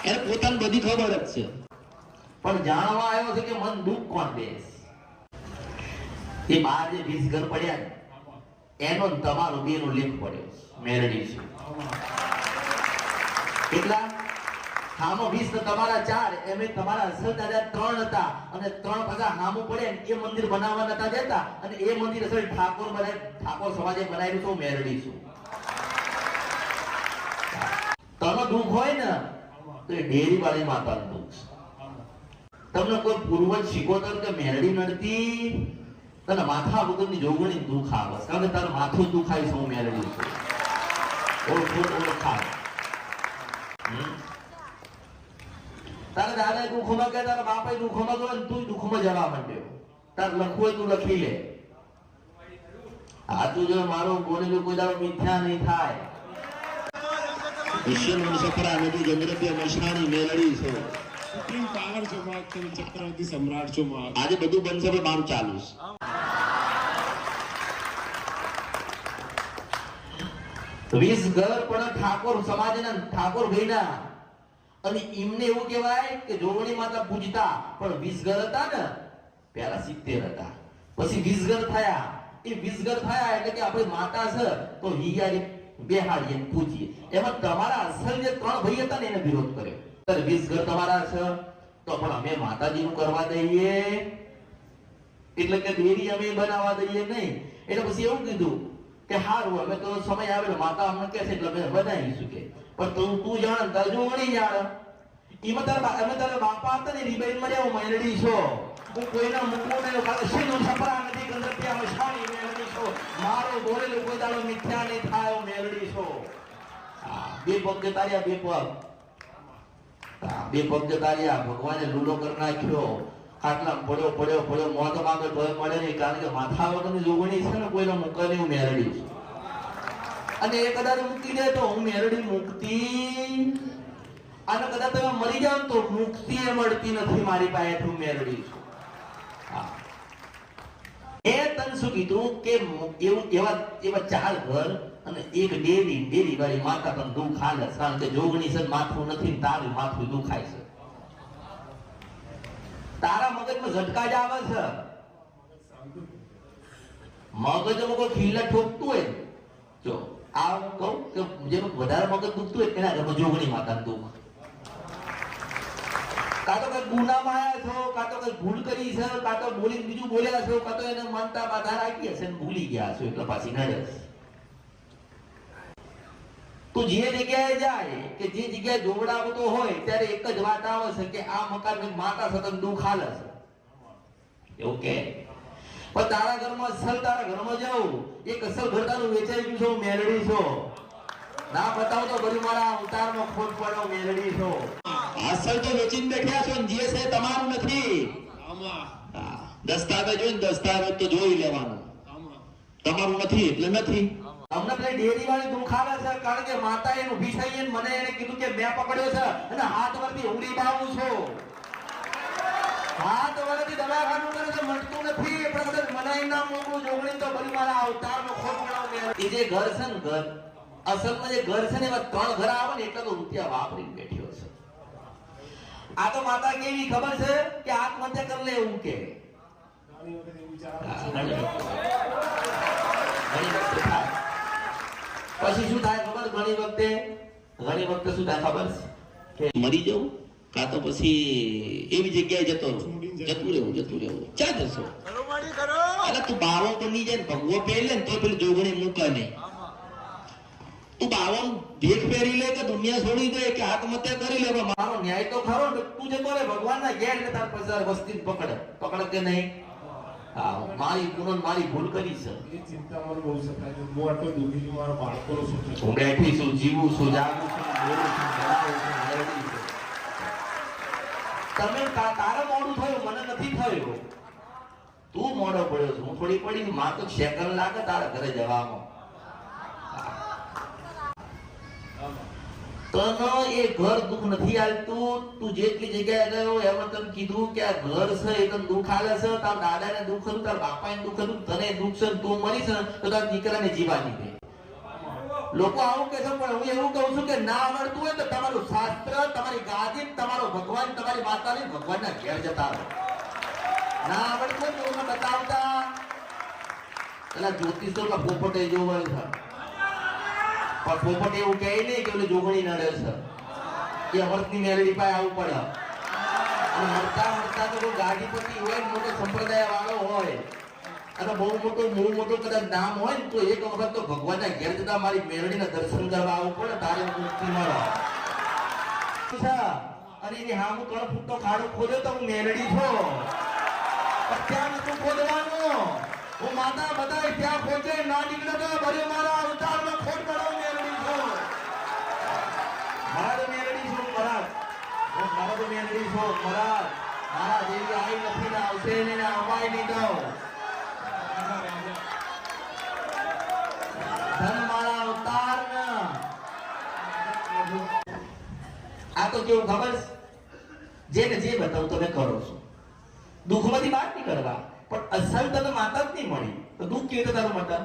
એને પોતાને બધી ખબર જ છે, પણ જાણવા આવ્યો છે કે મન દુઃખ કોણ દે. એ બાર જે 20 ઘર પડ્યા ને એનો તમારો બેનો લેખ પડ્યો મેરડી છે. કેટલા? હામો 20 ને તમારા 4, એમે તમારા અસલ દાદા 3 હતા અને 3 પાછા હામું પડે ને એ મંદિર બનાવવા નતા જતા અને એ મંદિર અસલ ઠાકોર સમાજે બનાવ્યું તો મેરડી છું. તને દુઃખ હોય ને તો એ ડેરી વાળી માતાનું દુઃખ છે. તમને કોઈ પૂર્વજ શીખોતર કે મેરડી નડતી તને માથા વગરની જોગણી દુઃખ આવે, કારણ કે તારું માથું દુખાય છે. હું મેરડી છું. ઓળખાય તારા દાદા દુઃખમાં કે તારા બાપા દુઃખમાં ગયો તું દુઃખમાં જવા માંડ્યો. તાર લખવું હોય તું લખી લે. આ તું જો મારો બોલેલું કોઈ દાડો મિથ્યા નહીં થાય. વિશ્વનું સફરા નદી ગંગરપી મશાણી મેલડી છો. સુપ્રીમ પાવર છો માં ચક્રવર્તી સમ્રાટ છો માં. આજે બધું બનશે પણ મારું ચાલુ છે. 20 ઘર પણ ઠાકોર સમાજના ઠાકોર ભાઈના અને એમને એવું કહેવાય કે જોગણી માતા પૂજતા પણ 20 ઘર હતા ને પહેલા 70 હતા, પછી 20 ઘર થયા. એ 20 ઘર થયા એટલે કે આપણી માતા છે તો હિયારી બેહાડીએ પૂજીએ. એમાં તમારા અસલ જે 3 ભાઈ હતા ને એને વિરોધ કર્યો. 20 ઘર તમારા છે તો પણ અમે માતાજીનું કરવા દઈએ એટલે કે દેરી અમે બનાવવા દઈએ નહીં. એટલે પછી એવું કીધું કે હારું અમે તો સમય આવે માતા અમને કહે છે એટલે અમે બનાવીશું કે પણ તું જાણ તાર જોગણી જાણ. એમાં તારા બાપા હતા ને રીબાઈન માં હું મેલડી છો. હું કોઈના મૂકવું નહીં. શીનું છપરા નથી ગંદપિયા મશાણી મેલડી છો. મારો બોલેલું કોઈ દાડો મિથ્યા નહીં થાય. હું મેલડી છો. બે પગ તાર્યા, બે પગ તાર્યા. ભગવાને લૂલો કરી નાખ્યો. આટલા પડ્યો મોત માંગે તો મળે નહીં, કારણ કે માથા વગરની જોગણી છે ને કોઈને મૂકે નહીં. હું મેલડી છું. અને એ કદાચ મૂકી દે તો હું મેરડી મુક્તિ, અને કદાચ તમે મરી જાવ તો મુક્તિ એ મળતી નથી મારી પાસે. હું મેરડી છું. એ તન શું કીધું કે એવા 4 ઘર અને એક ડેરી વાળી માતા તને દુઃખ હાલે, કારણ કે જોગણી છે માથું નથી, તારું માથું દુખાય છે. તારા મગજમાં ઝટકા જ આવે છે. મગજમાં કોઈ ખીલા ઠોકતું હોય જો આ કહું કે જેનું વધારે મગજ દુખતું હોય એના ઘરમાં જોગણી માતાનું દુઃખ. કાં તો કઈ ગુનામાં આવ્યા છો, કાં તો કઈ ભૂલ કરી છે, કાં તો બોલી બીજું બોલ્યા છો, કાં તો એને માનતા બાધા રાખી હશે ભૂલી ગયા છો એટલે પાછી નડે. તું જે જગ્યાએ જાય કે જે જગ્યાએ જોવડાવતો હોય ત્યારે એક જ વાત આવે છે કે આ મકાન માતા સતત દુઃખ હાલે છે એવું કે. પણ તારા ઘરમાં અસલ તારા ઘરમાં જાઉં એક અસલ ઘર તારું વેચાઈ ગયું છો. મેલડી છો. ના બતાવો તો બધું મારા અવતારમાં ખોટ પડો. મેલડી છો. અસલ તો વેચીને બેઠ્યા છો, જે છે તમારું નથી. દસ્તાવેજ હોય ને દસ્તાવેજ તો જોઈ લેવાનું. તમારું નથી એટલે નથી. અમને પેલી ડેરી વાળી દુઃખ આવે છે, કારણ કે માતા એનું ઊભી થઈ મને એને કીધું કે મેં પકડ્યો છે અને હાથ વરથી ઉડી બાવું છો. હાથ વરથી દવાખાનું કરે છે, મટતું નથી. પણ મનાઈ ના મોકલું જોગણી તો બધી મારા અવતારનો ખોટ બનાવ. એ જે ઘર છે ને ઘર અસલમાં જે ઘર છે ને એમાં 3 ઘર આવે ને એટલે તો રૂપિયા વાપરીને બેઠ્યો છે. આ તો માતા કેવી ખબર છે કે આત્મહત્યા કરી લે એવું કે. પછી શું થાય ખબર? ઘણી વખતે શું થાય ખબર છે કે મરી જવું, કાં તો પછી એવી જગ્યાએ જતું રહેવું. ક્યાં જશો? અરે તું બાવો બની જાય ને ભગવો પહેરી લે ને તો પેલી જોગણી મૂકે નહીં. તું બાવો ભેખ પહેરી લે કે દુનિયા છોડી દે કે આત્મહત્યા કરી લે, મારો ન્યાય તો ખરો. તું જે બોલે ભગવાન ના ઘેર ને તાર પછી વસ્તી પકડે કે નહીં. મારી પૂનમ મારી ભૂલ કરી છે. એ ચિંતા મને બહુ સતાય છે. હું આટલો દુઃખી છું. મારા બાળકોનો શું છે? હું બેઠી છું, જીવું છું, જાગું છું, બોલું છું, તમે તારે મોડું થયું, મને નથી થયું. તું મોડો પડ્યો છું. હું થોડી પડી માં તો સેકન્ડ લાગે તારા ઘરે જવામાં. તને એ ઘર દુઃખ નથી આવતું. તું જેટલી જગ્યાએ ગયો એમાં તને કીધું કે આ ઘર છે એ તને દુઃખ આલે છે. તારા દાદાને દુઃખ હતું, તારા બાપાને દુઃખ હતું, તને દુઃખ છે, તું મરીશ ને તો તારા દીકરાને જીવાની દે. લોકો આવું કહે છે પણ હું એવું કહું છું કે ના આવડતું હોય તો તમારું શાસ્ત્ર, તમારી ગાદી, તમારો ભગવાન, તમારી માતાને ભગવાનના ઘેર જતા રહો. ના આવડતું હોય તો મને બતાવતા. પેલા જ્યોતિષોમાં પોપટ એ જોવાય છે, પણ પોપટ એવું કહે નહીં કે ઓલી જોગણી નડે છે, એ અમૃતની મેલડી પાસે આવવું પડે. અને મળતા તો કોઈ ગાડીપતિ હોય, મોટો સંપ્રદાય વાળો હોય અને બહુ મોટું કદાચ નામ હોય ને તો એક વખત તો ભગવાનના ઘેર જતા મારી મેલડીના દર્શન કરવા આવવું પડે, તારે મુક્તિ મળે. અને એની હામું 3 ફૂટનો ખાડો ખોદ્યો તો હું મેલડી છો, પણ ત્યાં નતું ખોદવાનું. હું માતા બધાય ત્યાં પહોંચે ના નીકળે તો ભલે મારા અવતારમાં ખોટ પડો. મેલડી છો, મહારાજ મેલડી છો, મહારાજ મહારાજ મેલડી છો, મહારાજ મારા દેવી આવી નથી ને આવશે ને અપાય નહીં દઉં. ધનમાળા અવતાર આ તો કેવું ખબર છે? જેને જે બતાવું તમે કરો છો, દુઃખમાંથી બહાર નીકળવા. પણ અસલ તને માતા જ નહીં મળી તો દુઃખ કેવી રીતે તારું મટા?